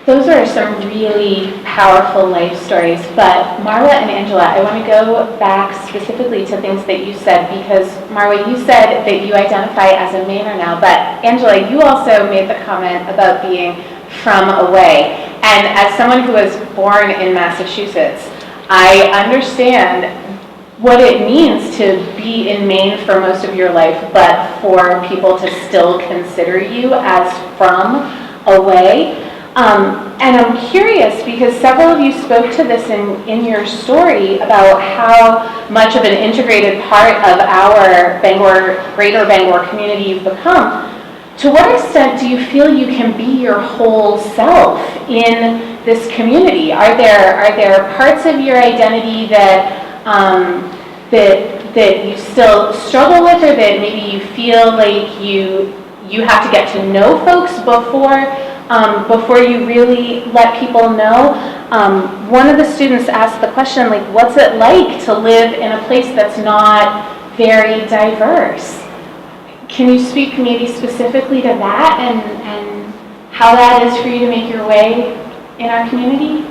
Those are some really powerful life stories, but Marwa and Angela, I want to go back specifically to things that you said, because Marwa, you said that you identify as a Mainer now, but Angela, you also made the comment about being from away. And as someone who was born in Massachusetts, I understand what it means to be in Maine for most of your life, but for people to still consider you as from away. And I'm curious, because several of you spoke to this in your story about how much of an integrated part of our greater Bangor community you've become. To what extent do you feel you can be your whole self in this community? Are there parts of your identity that that you still struggle with, or that maybe you feel like you have to get to know folks before you really let people know? One of the students asked the question, like, what's it like to live in a place that's not very diverse? Can you speak maybe specifically to that and how that is for you to make your way in our community?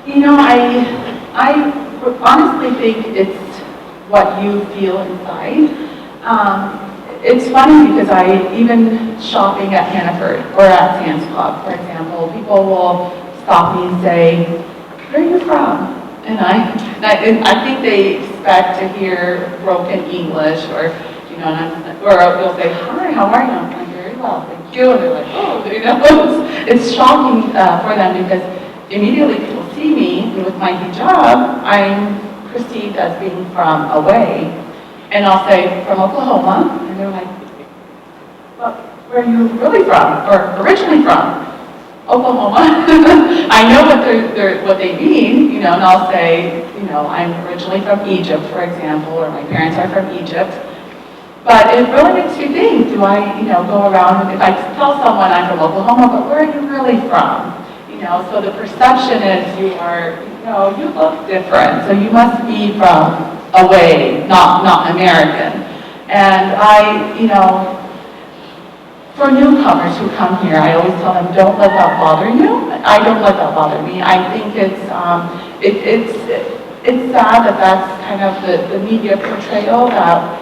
You know, I honestly think it's what you feel inside. It's funny because even shopping at Hannaford or at Sam's Club, for example, people will stop me and say, "Where are you from?" And I think they expect to hear broken English, or or they'll say, "Hi, how are you?" I'm like, "Very well, thank you." And they're like, "Oh," it's shocking for them, because immediately people see me with my hijab, I'm perceived as being from away. And I'll say, "From Oklahoma," and they're like, "Well, where are you really from, or originally from?" "Oklahoma." I know what they mean, and I'll say, "I'm originally from Egypt," for example, or "My parents are from Egypt." But it really makes you think, do I, go around, if I tell someone I'm from Oklahoma, but where are you really from? So the perception is you look different, so you must be from away, not American. And for newcomers who come here, I always tell them, don't let that bother you. I don't let that bother me. I think it's sad that that's kind of the media portrayal that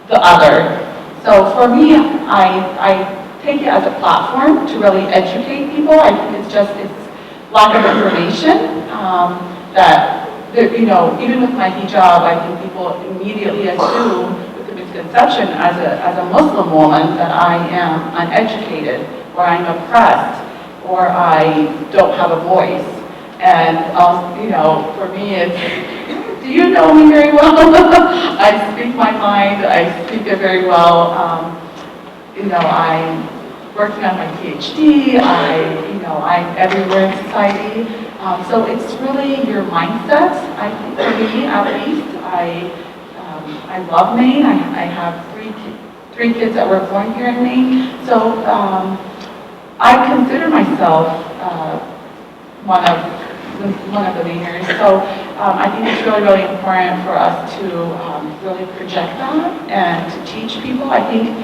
the other. So for me, I take it as a platform to really educate people. I think it's lack of information that, even with my hijab, I think people immediately assume, with the misconception as a Muslim woman, that I am uneducated, or I'm oppressed, or I don't have a voice. And for me, it's, do you know me very well? I speak my mind. I speak it very well. I'm working on my PhD. I'm everywhere in society. So it's really your mindset. I think for me, at least, I love Maine. I have three kids that were born here in Maine. So I consider myself one of the Mainers. So I think it's really, really important for us to really project that and to teach people. I think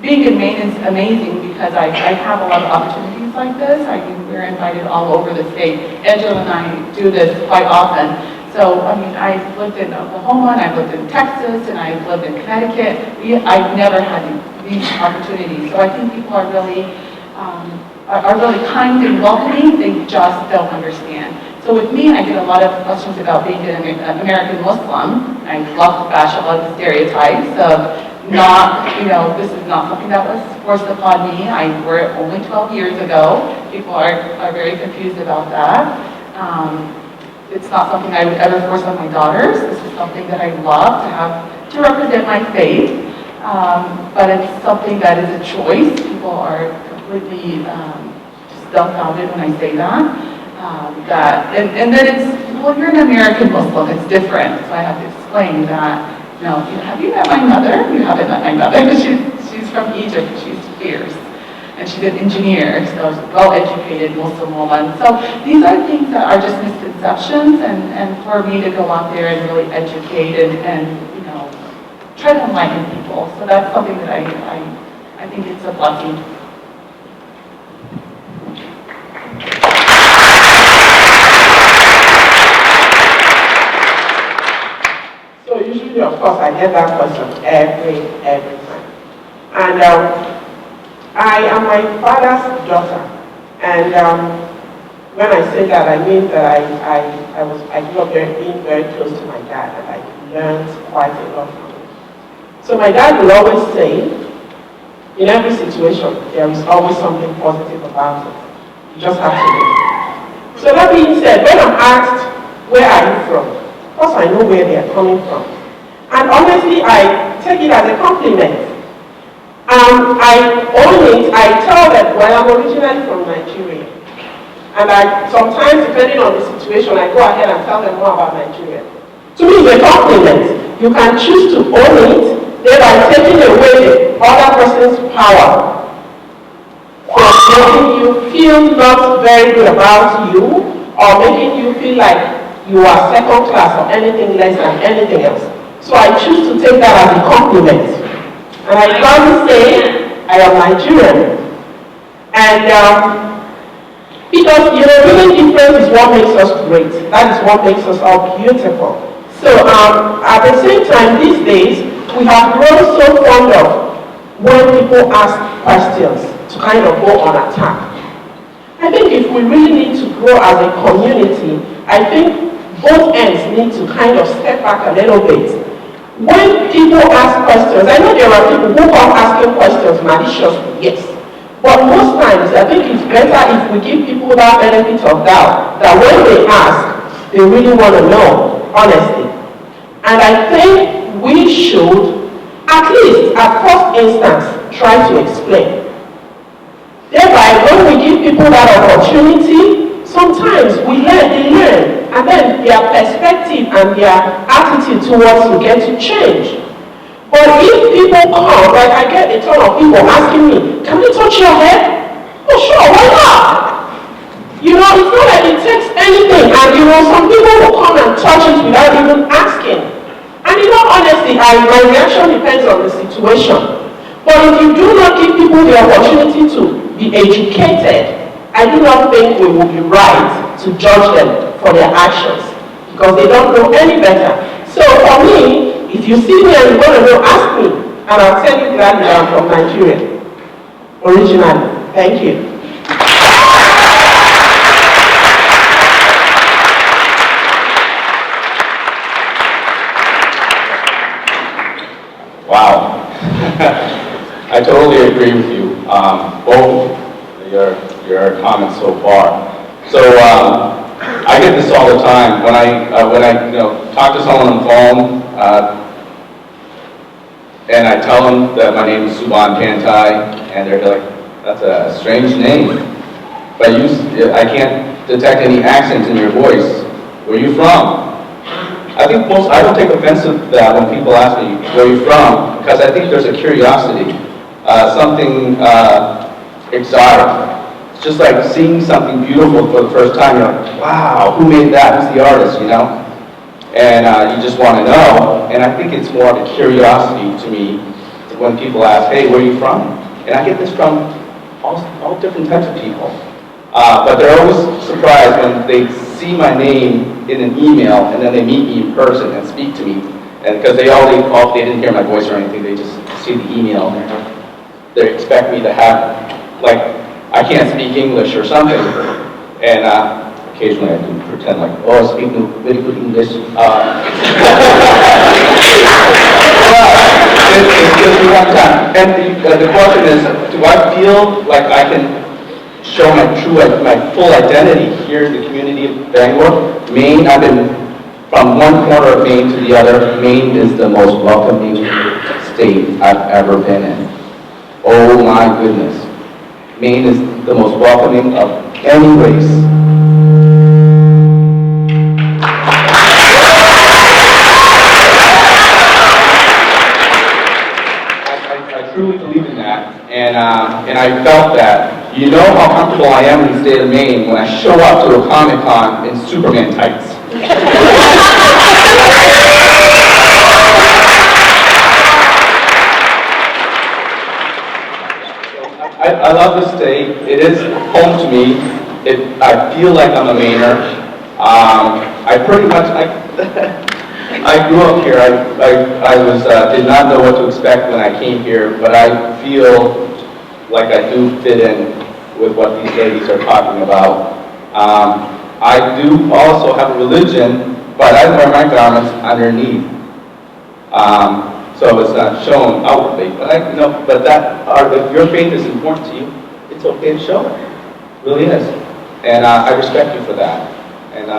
being in Maine is amazing, because I have a lot of opportunities like this. I mean, we're invited all over the state. Angela and I do this quite often. So, I've lived in Oklahoma, and I've lived in Texas, and I've lived in Connecticut. I've never had these opportunities. So I think people are really kind and welcoming. They just don't understand. So with me, I get a lot of questions about being an American Muslim. I love to bash a lot of the stereotypes of this is not something that was forced upon me. I wore it only 12 years ago. People are very confused about that. It's not something I would ever force on my daughters. This is something that I love to have to represent my faith. But it's something that is a choice. People are completely just dumbfounded when I say that. And then it's, well, you're an American Muslim. It's different. So I have to explain that. No, have you met my mother? You haven't met my mother. She's from Egypt. She's fierce. And she's an engineer, so she's a well-educated Muslim woman. So these are things that are just misconceptions, and for me to go out there and really educate and try to enlighten people. So that's something that I think it's a blessing. course, I get that question every time. And I am my father's daughter. And when I say that, I mean that I grew up being very close to my dad, and I learned quite a lot from him. So my dad will always say, in every situation, there is always something positive about it. You just have to do it. So that being said, when I'm asked, where are you from? Of course, I know where they are coming from. And honestly, I take it as a compliment. I own it. I tell them, well, I'm originally from Nigeria. And sometimes, depending on the situation, I go ahead and tell them more about Nigeria. To me, it's a compliment. You can choose to own it, thereby taking away the other person's power from making you feel not very good about you, or making you feel like you are second class or anything less than anything else. So I choose to take that as a compliment. And I proudly say, I am Nigerian. And because, living different is what makes us great. That is what makes us all beautiful. So at the same time, these days, we have grown so fond of when people ask questions to kind of go on attack. I think if we really need to grow as a community, I think both ends need to kind of step back a little bit. When people ask questions, I know there are people who come asking questions maliciously, yes. But most times, I think it's better if we give people that benefit of doubt, that when they ask, they really want to know, honestly. And I think we should, at least at first instance, try to explain. Thereby, when we give people that opportunity, sometimes they learn, and then their perspective and their attitude towards you get to change. But if people come, like I get a ton of people asking me, can we touch your head? Oh sure, why not? It's not like it takes anything, and some people will come and touch it without even asking. And honestly, my reaction depends on the situation. But if you do not give people the opportunity to be educated, I do not think we will be right to judge them for their actions, because they don't know any better. So for me, if you see me and you want to know, ask me, and I'll tell you that I'm from Nigeria, originally. Thank you. Wow. I totally agree with you, both your comments so far. So I get this all the time when I talk to someone on the phone, and I tell them that my name is Soubanh Phanthay, and they're like, "That's a strange name, but I can't detect any accent in your voice. Where are you from?" I don't take offense to that when people ask me, where are you from? Because I think there's a curiosity, something exotic. It's just like seeing something beautiful for the first time. You're like, wow, who made that? Who's the artist, And you just want to know. And I think it's more of a curiosity to me when people ask, hey, where are you from? And I get this from all different types of people. But they're always surprised when they see my name in an email and then they meet me in person and speak to me. And because they didn't hear my voice or anything, they just see the email and they expect me to have, like, I can't speak English or something. And occasionally I do pretend like, oh, I speak very good English. It's just one time. And the question is, do I feel like I can show my full identity here in the community of Bangor? Maine, I've been from one corner of Maine to the other. Maine is the most welcoming state I've ever been in. Oh my goodness. Maine is the most welcoming of any race. I truly believe in that, and I felt that. You know how comfortable I am in the state of Maine when I show up to a Comic-Con in Superman tights. I love this state. It is home to me. I feel like I'm a Mainer. I pretty much, I grew up here. Did not know what to expect when I came here, but I feel like I do fit in with what these ladies are talking about. I do also have a religion, but I wear my garments underneath. So it's not shown outwardly. But if your faith is important to you, it's okay to show it. It really is. And I respect you for that. And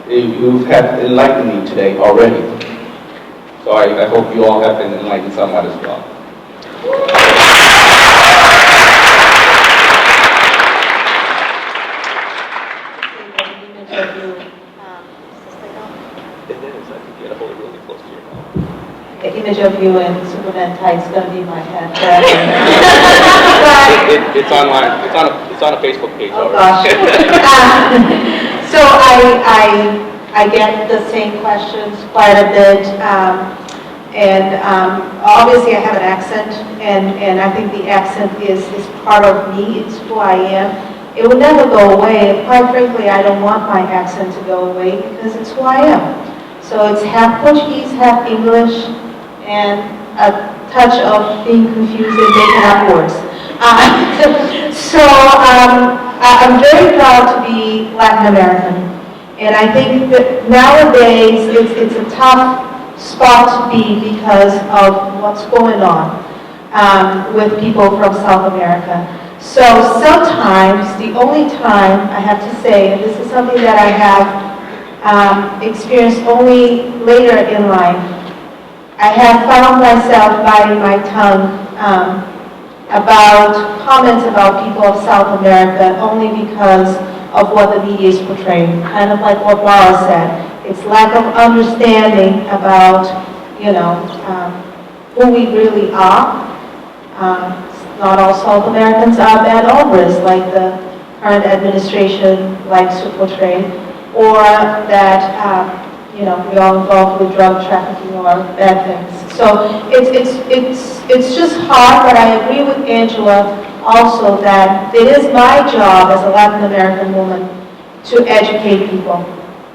you have enlightened me today already. So I hope you all have been enlightened somewhat as well. The image of you in Soubanh Phanthay is going to be in my head. It's online. It's on a Facebook page Oh already. gosh. So I get the same questions quite a bit, and obviously I have an accent, and I think the accent is part of me. It's who I am. It will never go away. And quite frankly, I don't want my accent to go away because it's who I am. So it's half Portuguese, half English, and a touch of being confused and making up words. I'm very proud to be Latin American. And I think that nowadays it's a tough spot to be because of what's going on with people from South America. So sometimes, the only time I have to say, and this is something that I have experienced only later in life, I have found myself biting my tongue about comments about people of South America only because of what the media is portraying. Kind of like what Marwa said. It's lack of understanding about, who we really are. Not all South Americans are bad hombres like the current administration likes to portray, or that we're all involved with drug trafficking or bad things. So it's just hard, but I agree with Angela also that it is my job as a Latin American woman to educate people,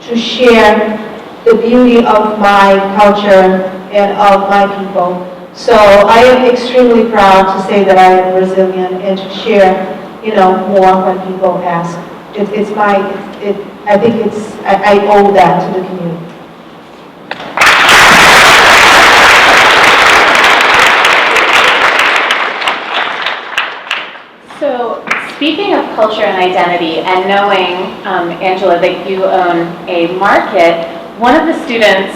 to share the beauty of my culture and of my people. So I am extremely proud to say that I am Brazilian and to share, more when people ask. I owe that to the community. So, speaking of culture and identity, and knowing, Angela, that you own a market, one of the students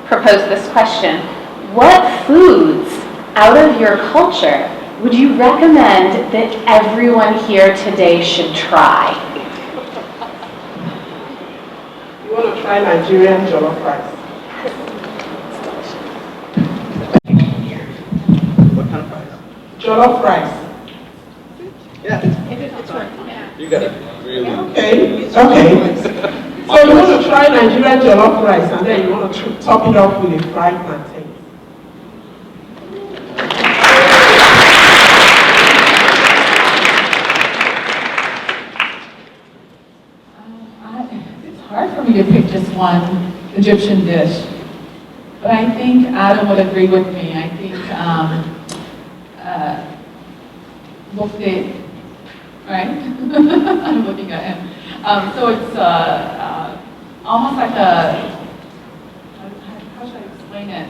proposed this question: what foods out of your culture would you recommend that everyone here today should try? You want to try Nigerian jollof rice? What kind of price? Jollof rice. Yeah. You got it really. Okay. So you want to try Nigerian jollof rice, and then you want to top it up with a fried plantain. It's hard for me to pick just one Egyptian dish, but I think Adam would agree with me. I think bofte, right? I'm looking at him. So it's almost like how should I explain it?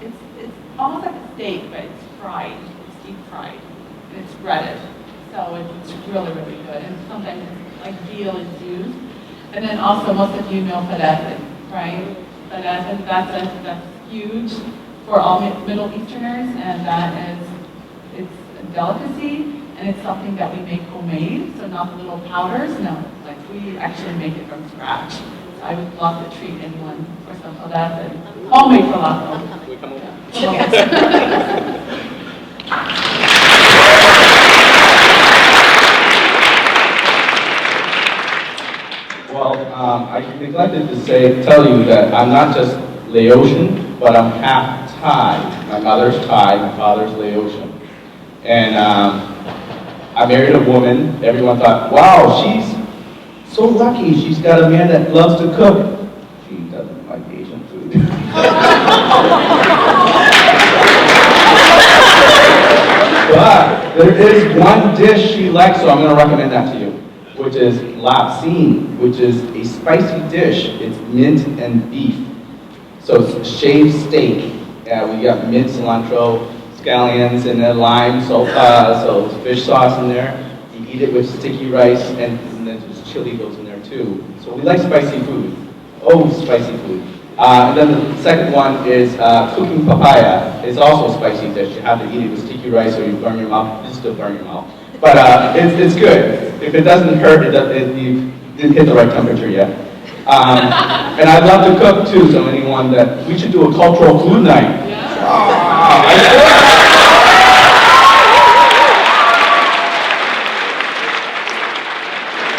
It's almost like a steak, but it's fried. It's deep fried, and it's breaded. So it's really, really good. And sometimes it's like veal is used. And then also most of you know falafel, right? Falafel, that's huge for all Middle Easterners, and it's a delicacy, and it's something that we make homemade, so not the little powders, no, like we actually make it from scratch. So I would love to treat anyone for some falafel, homemade falafel. Can we come over? Yes. Well, I neglected to tell you that I'm not just Laotian, but I'm half Thai. My mother's Thai, my father's Laotian. And I married a woman. Everyone thought, wow, she's so lucky she's got a man that loves to cook. She doesn't like Asian food. But there is one dish she likes, so I'm going to recommend that to you, which is lapsine, which is a spicy dish. It's mint and beef. So it's shaved steak. We got mint, cilantro, scallions, and then lime, so fish sauce in there. You eat it with sticky rice, and then just chili goes in there too. So we like spicy food. Oh, spicy food. And then the second one is cooking papaya. It's also a spicy dish. You have to eat it with sticky rice or you burn your mouth. You still burn your mouth. But it's good. If it doesn't hurt, you didn't hit the right temperature yet. And I'd love to cook too, so anyone that, we should do a cultural food night.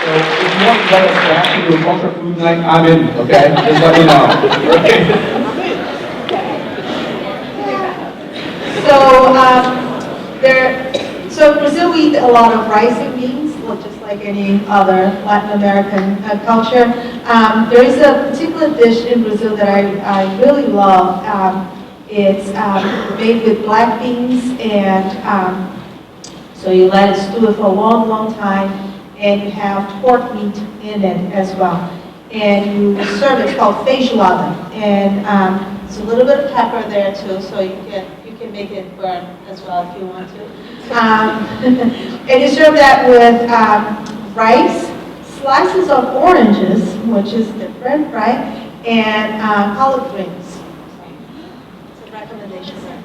So if you want to let us actually do a cultural food night, I'm in, okay? Just let me know. So Brazil, we eat a lot of rice and beans, just like any other Latin American culture. There is a particular dish in Brazil that I really love. It's made with black beans, and so you let it stew for a long, long time, and you have pork meat in it as well. And you serve it, it's called feijoada, and there's a little bit of pepper there too, so you can make it burn as well if you want to. And you serve that with rice, slices of oranges, which is different, right? And collard greens. It's a recommendation, sir.